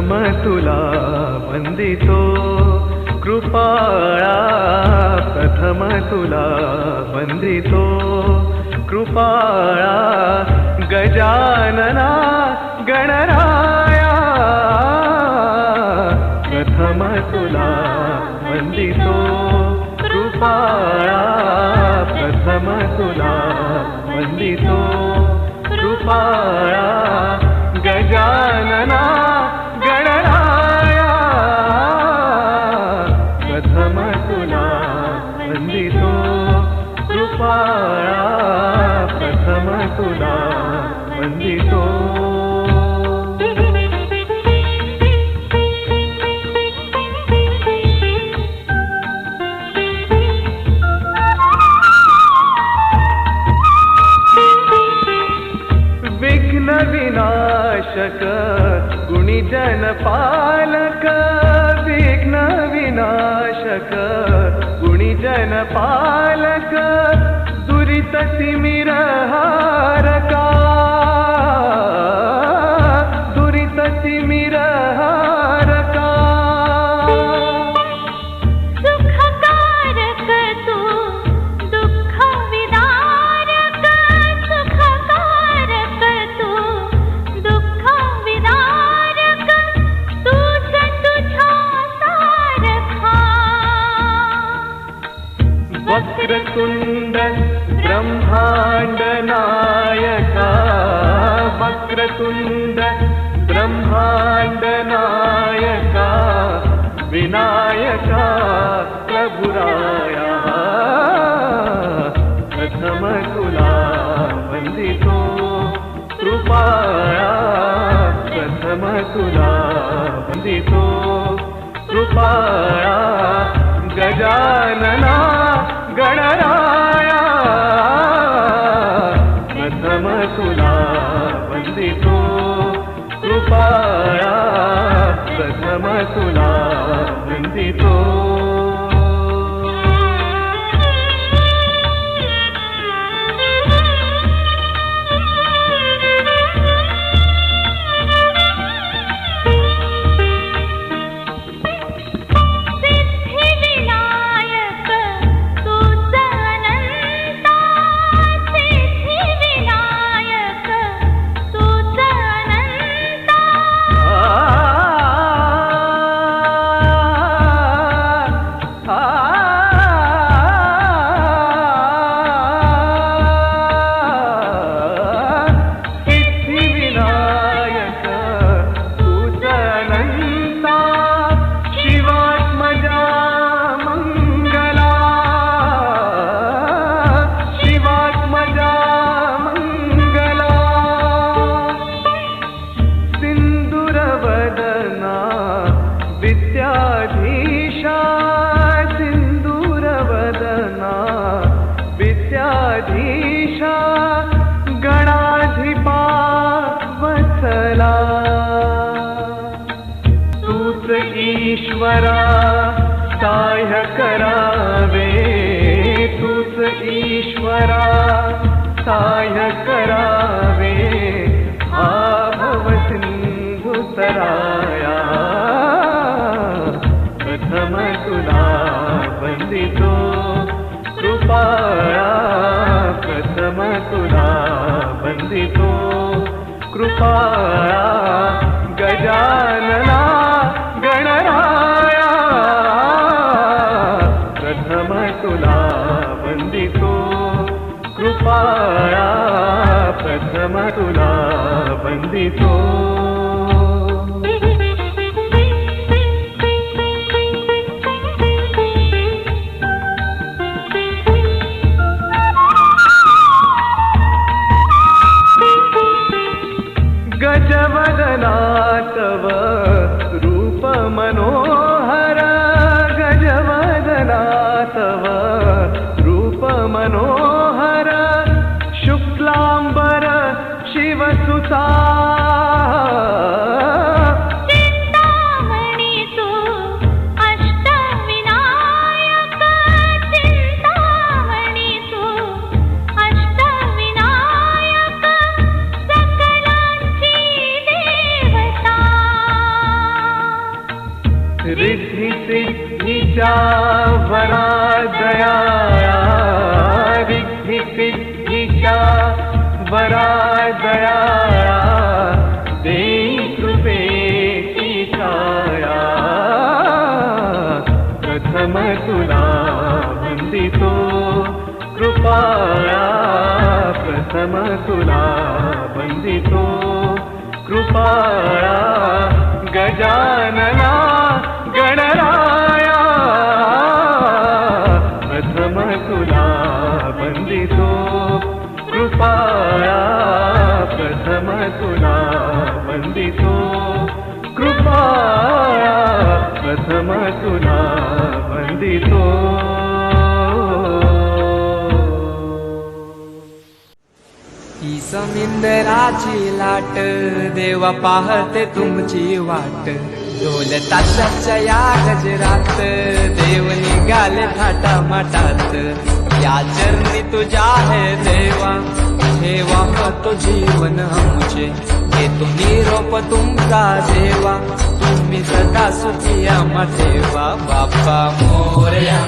प्रथम तुला वंदितो कृपाळा, प्रथम तुला वंदितो कृपाळा, गजानना गणराया, प्रथम तुला वंदितो कृपाळा, प्रथम तुला वंदितो कृपाळा, गजानना गणराया, प्रथम तुला वंदितो कृपाळा, प्रथम तुला वंदितो. विघ्न विनाशक गुणीजन पालक, विघ्न विनाशक गुणीजन पालक, दुरित तिमिरहारका, दुरित तिमिरहारका, सुखकारक तू दुःख विदारक, सुखकारक तू दुःख विदारक, तूच तुझ्या सारखा. वक्रतुंड ब्रह्मांड नायका, वक्रतुंड ब्रह्मांड नायका, विनायका प्रभुराया, प्रथम तुला वंदितो कृपाळा, प्रथम तुला वंदितो कृपाळा, गजानना गणराया, प्रथम तुला वंदितो कृपाळा, प्रथम तुला वंदितो. विद्याधीशा सिंदूरवदना, विद्याधीशा गणाधिपा वत्सला, तूच ईश्वरा सहाय्य करावे, तूच ईश्वरा सहाय्य करावे, हा भवसिंधु तराया, प्रथम तुला वंदितो कृपाळा, प्रथम तुला वंदितो कृपाळा, गजानना गणराया, प्रथम तुला वंदितो कृपाळा, प्रथम तुला वंदितो. गजवदना तव रूप मनोहर, गजवदना तव रूप मनोहर, शुक्लांबर शिवसुता, कृपाळा प्रथम तुला वंदितो कृपाळा गजानना गणराया प्रथम तुला वंदितो कृपाळा प्रथम तुला वंदितो कृपाळा प्रथम तुला वंदितो. ही समिंदराची लाट देवा पाहते तुमची वाट ढोल ताशाच्या या गजरात देव निघाले थाटामाटात या चरणी तुझ्या है देवा ठेवा तो जीवन आमचे घेतो निरोप तुमचा देवा तुम्ही सदा सुखी आम्हा ठेवा बाप्पा मोरया.